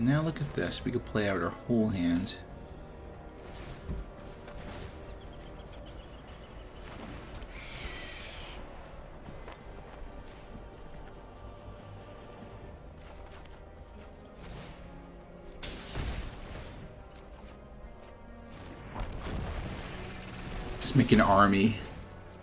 And now look at this. We could play out our whole hand. Just make an army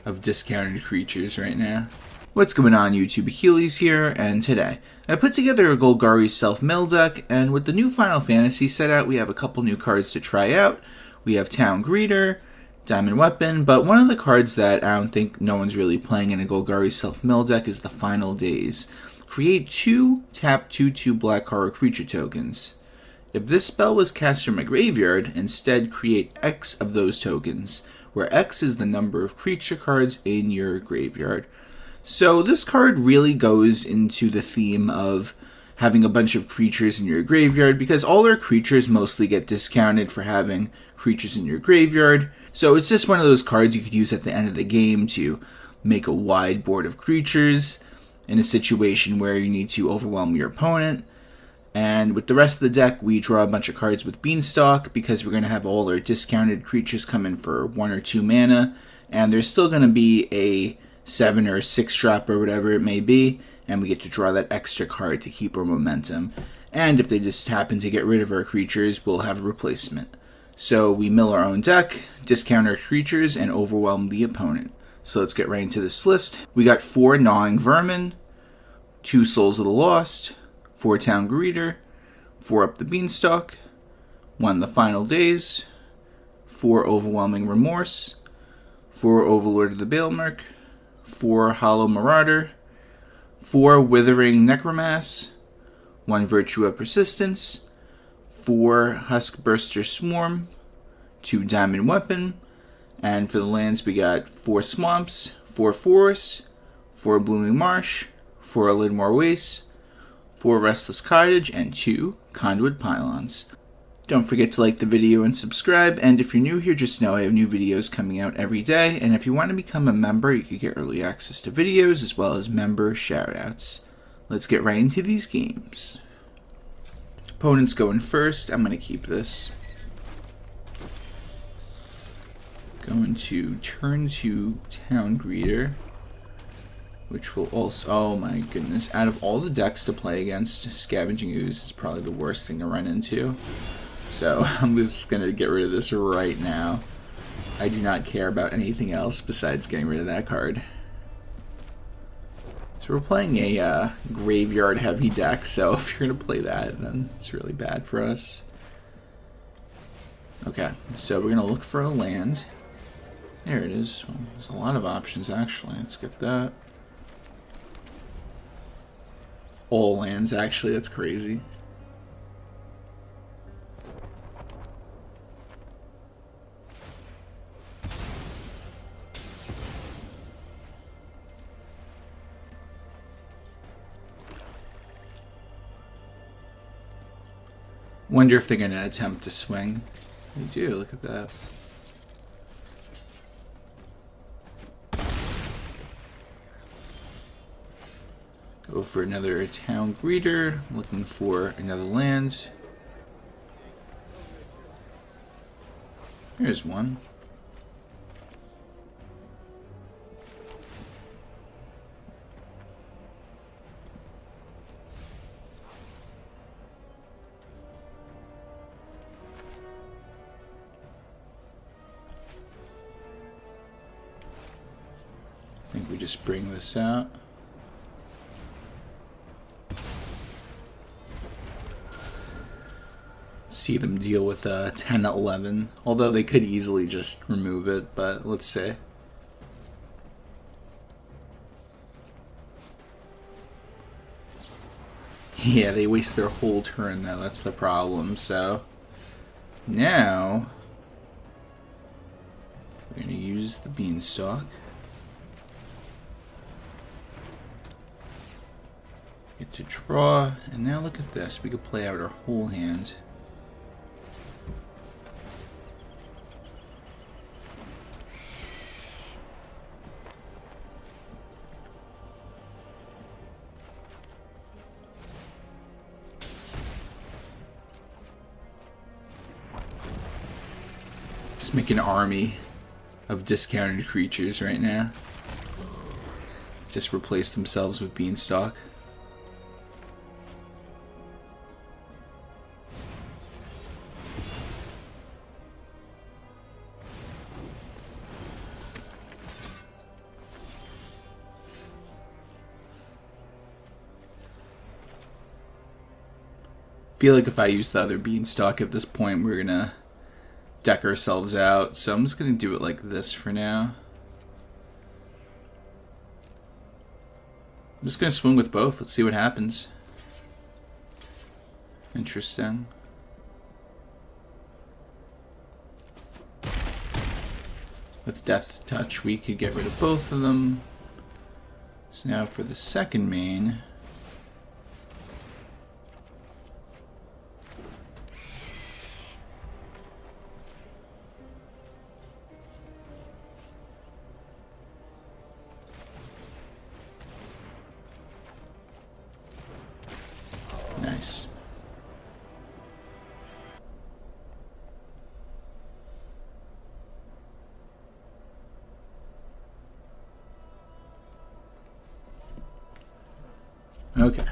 of discounted creatures right now. What's going on, YouTube? Achilles here, and today I put together a Golgari Self-Mill deck, and with the new Final Fantasy set out, we have a couple new cards to try out. We have Town Greeter, Diamond Weapon, but one of the cards that I don't think no one's really playing in a Golgari Self-Mill deck is the Final Days. Create 2 tap 2/2 black horror creature tokens. If this spell was cast from a graveyard, instead create X of those tokens, where X is the number of creature cards in your graveyard. So this card really goes into the theme of having a bunch of creatures in your graveyard, because all our creatures mostly get discounted for having creatures in your graveyard. So it's just one of those cards you could use at the end of the game to make a wide board of creatures in a situation where you need to overwhelm your opponent. And with the rest of the deck, we draw a bunch of cards with Beanstalk, because we're going to have all our discounted creatures come in for 1 or 2 mana, and there's still going to be a 7 or 6 drop or whatever it may be, and we get to draw that extra card to keep our momentum. And if they just happen to get rid of our creatures, we'll have a replacement. So we mill our own deck, discount our creatures, and overwhelm the opponent. So let's get right into this list. We got 4 Gnawing Vermin, 2 Souls of the Lost, 4 Town Greeter, 4 Up the Beanstalk, 1 The Final Days, 4 Overwhelming Remorse, 4 Overlord of the Balemurk, 4 Hollow Marauder, 4 Writhing Necromass, 1 Virtue of Persistence, 4 Huskburster Swarm, 2 Diamond Weapon, and for the lands we got 4 Swamps, 4 Forests, 4 Blooming Marsh, 4 Llanowar Wastes, 4 Restless Cottage, and 2 Conduit Pylons. Don't forget to like the video and subscribe, and if you're new here, just know I have new videos coming out every day, and if you want to become a member, you can get early access to videos as well as member shoutouts. Let's get right into these games. Opponent's going first. I'm going to keep this. Going to turn 2 Town Greeter, which will also, oh my goodness, out of all the decks to play against, Scavenging Ooze is probably the worst thing to run into. So I'm just going to get rid of this right now. I do not care about anything else besides getting rid of that card. So we're playing a graveyard heavy deck, so if you're going to play that, then it's really bad for us. Okay, so we're going to look for a land. There it is. Well, there's a lot of options actually. Let's get that. All lands actually, that's crazy. Wonder if they're going to attempt to swing. They do, look at that. Go for another Town Greeter, looking for another land. Here's one. I think we just bring this out. See them deal with 10-11, although they could easily just remove it, but let's see. Yeah, they waste their whole turn though, that's the problem. So now we're going to use the Beanstalk. Get to draw, and now look at this, we could play out our whole hand. Just make an army of discounted creatures right now. Just replace themselves with Beanstalk. Feel like if I use the other Beanstalk at this point, we're gonna deck ourselves out. So I'm just gonna do it like this for now. I'm just gonna swing with both. Let's see what happens. Interesting. With Death Touch, we could get rid of both of them. So now for the second main. Nice. Okay,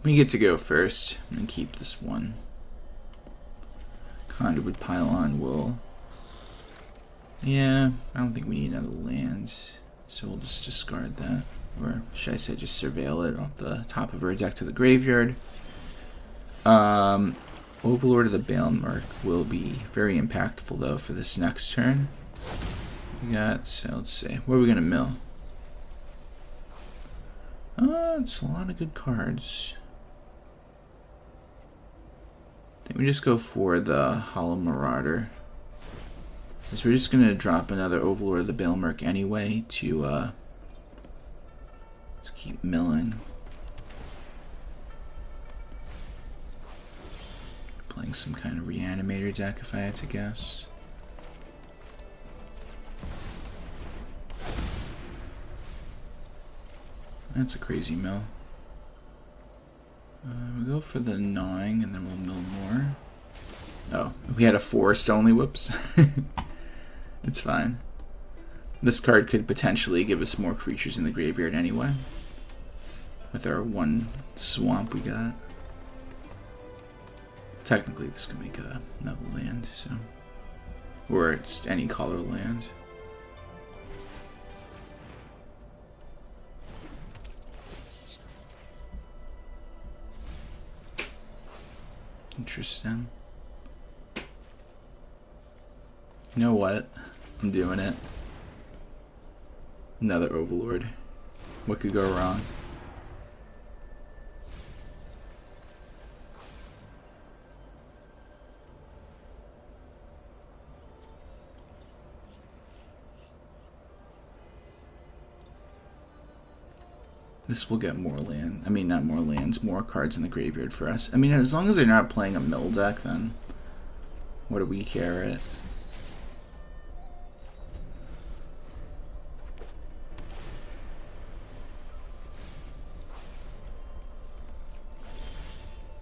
we get to go first. I'm gonna keep this one. Conduit Pylon will... Yeah, I don't think we need another land, so we'll just discard that. Or should I say just surveil it off the top of our deck to the graveyard. Overlord of the Balemurk will be very impactful though for this next turn. We got, so let's see, what are we gonna mill? It's a lot of good cards. I think we just go for the Hollow Marauder. So we're just gonna drop another Overlord of the Balemurk anyway to just keep milling. Playing some kind of Reanimator deck if I had to guess. That's a crazy mill. We'll go for the gnawing and then we'll mill more. Oh, we had a forest only, whoops. It's fine. This card could potentially give us more creatures in the graveyard anyway. With our one swamp we got. Technically, this could make another land, so. Or it's any color land. Interesting. You know what? I'm doing it. Another Overlord. What could go wrong? This will get more land. I mean, not more lands, more cards in the graveyard for us. I mean, as long as they're not playing a mill deck, then what do we care at?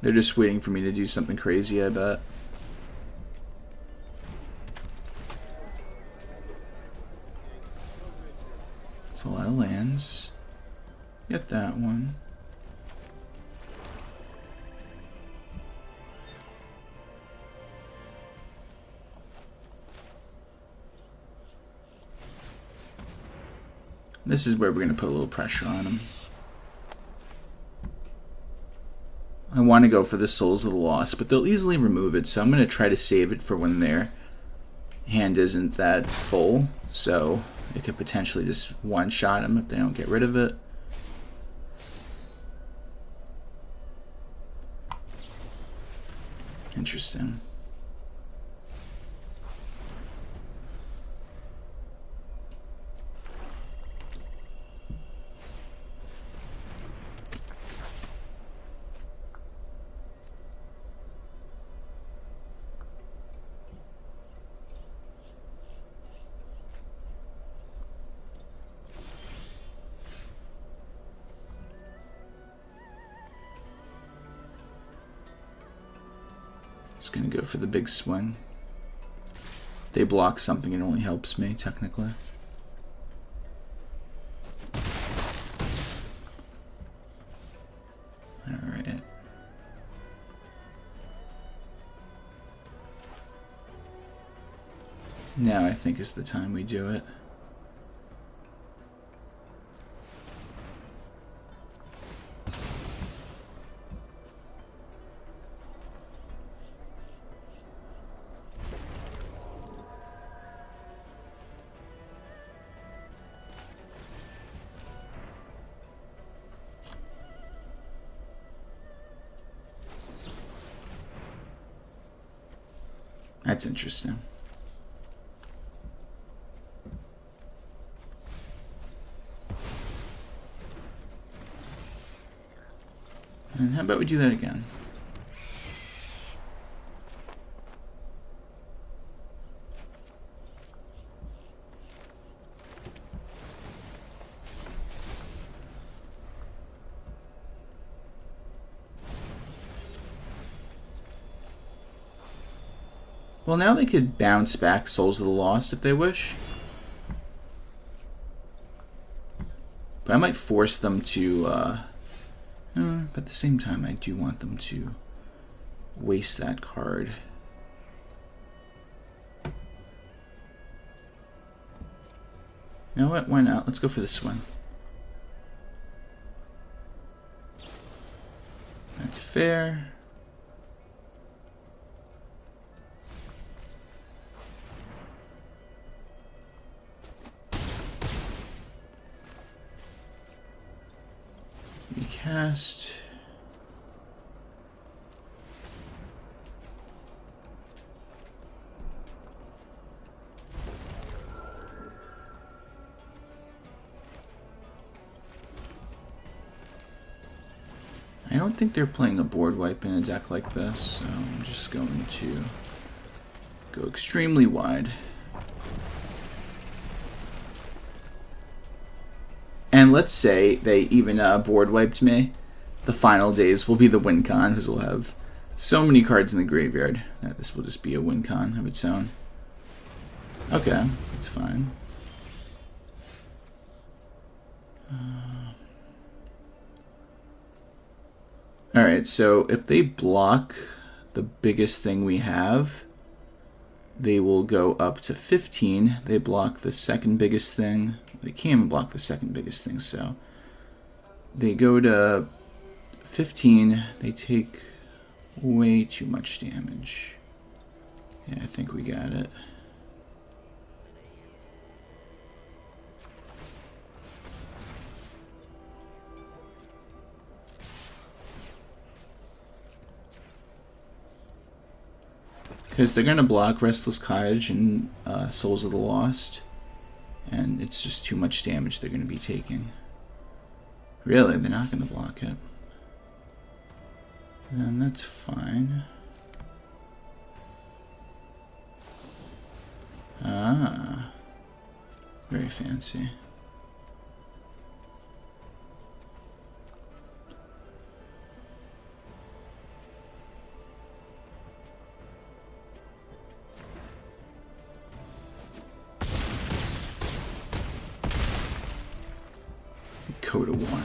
They're just waiting for me to do something crazy, I bet. It's a lot of lands. Get that one. This is where we're going to put a little pressure on them. I want to go for the Souls of the Lost, but they'll easily remove it, so I'm going to try to save it for when their hand isn't that full, so it could potentially just one-shot them if they don't get rid of it. Interesting. Just gonna go for the big swing. They block something, it only helps me, technically. Alright. Now I think is the time we do it. That's interesting. And how about we do that again? Well, now they could bounce back Souls of the Lost if they wish. But I might force them to, but at the same time, I do want them to waste that card. You know what? Why not? Let's go for this one. That's fair. Recast. I don't think they're playing a board wipe in a deck like this, so I'm just going to go extremely wide. And let's say they even board wiped me. The final days will be the win con, because we'll have so many cards in the graveyard that this will just be a win con of its own. Okay, that's fine. Alright, so if they block the biggest thing we have, they will go up to 15. They block the second biggest thing. They can't even block the second biggest thing, so they go to 15. They take way too much damage. Yeah, I think we got it. Because they're going to block Restless Cottage and Souls of the Lost. And it's just too much damage they're going to be taking. Really, they're not going to block it. And that's fine. Ah. Very fancy. Go to 1.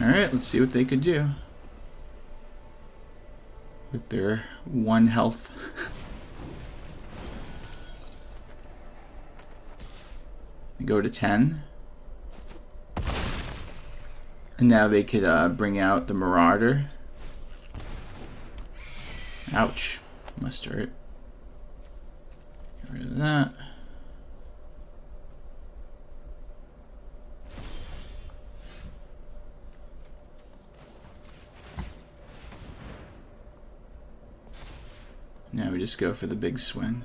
Alright, let's see what they could do with their 1 health. They go to 10. And now they could bring out the Marauder. Ouch. Must hurt. Get rid of that. Now we just go for the big swing.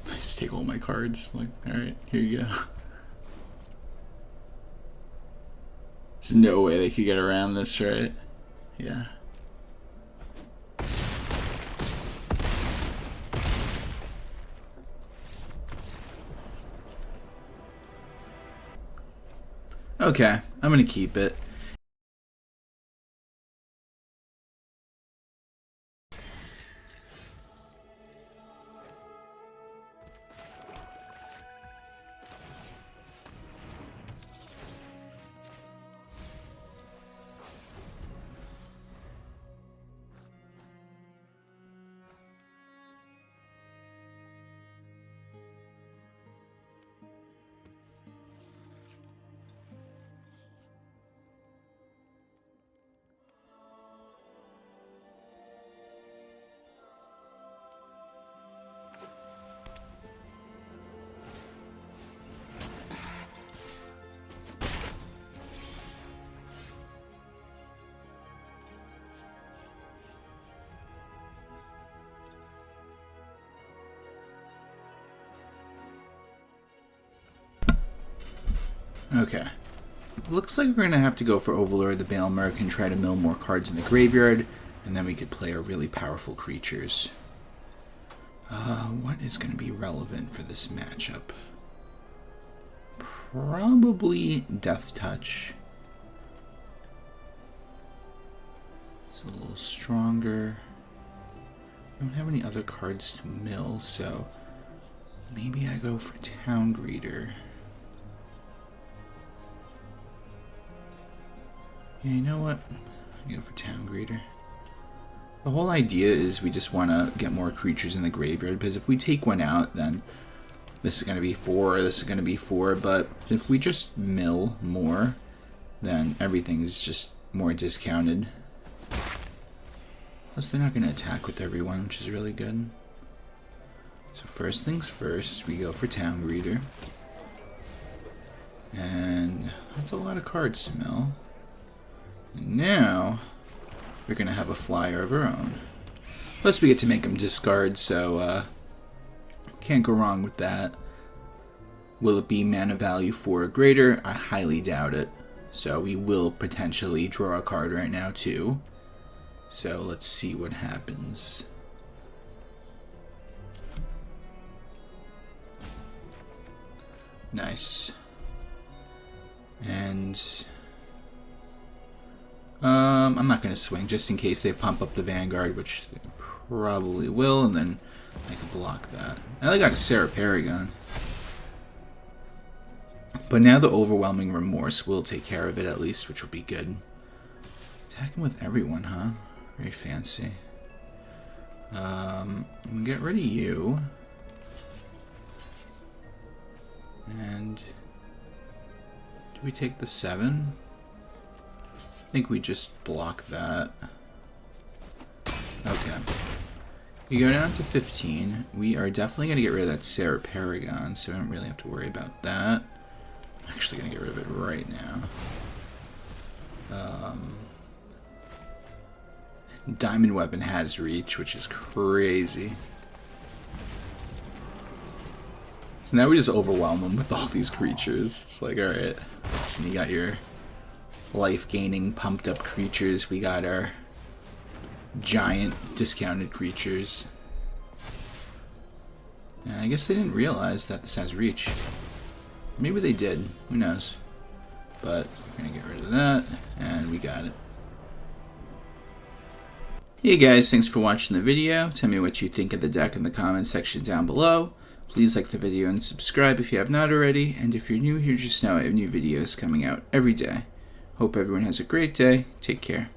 Just take all my cards. Like, alright, here you go. There's no way they could get around this, right? Yeah. Okay, I'm gonna keep it. Okay. Looks like we're going to have to go for Overlord the Balemurk and try to mill more cards in the graveyard, and then we could play our really powerful creatures. What is going to be relevant for this matchup? Probably Death Touch. It's a little stronger. I don't have any other cards to mill, so maybe I go for Town Greeter. Yeah, you know what? I go for Town Greeter. The whole idea is we just want to get more creatures in the graveyard, because if we take one out, then this is going to be 4, this is going to be 4, but if we just mill more, then everything's just more discounted. Plus they're not going to attack with everyone, which is really good. So first things first, we go for Town Greeter. And that's a lot of cards to mill. And now, we're going to have a flyer of our own. Plus we get to make them discard, so can't go wrong with that. Will it be mana value 4 or greater? I highly doubt it. So we will potentially draw a card right now too. So let's see what happens. Nice. And I'm not going to swing just in case they pump up the Vanguard, which they probably will, and then I can block that. And I got a Sarah Paragon. But now the Overwhelming Remorse will take care of it at least, which will be good. Attacking with everyone, huh? Very fancy. I'm gonna get rid of you. And do we take the 7? I think we just block that. Okay. You go down to 15. We are definitely going to get rid of that Sarah Paragon, so we don't really have to worry about that. I'm actually going to get rid of it right now. Diamond Weapon has reach, which is crazy. So now we just overwhelm them with all these creatures. It's like, alright. So you got your life-gaining, pumped-up creatures. We got our giant, discounted creatures. And I guess they didn't realize that this has reach. Maybe they did. Who knows? But we're going to get rid of that, and we got it. Hey guys, thanks for watching the video. Tell me what you think of the deck in the comments section down below. Please like the video and subscribe if you have not already. And if you're new here, just know I have new videos coming out every day. Hope everyone has a great day. Take care.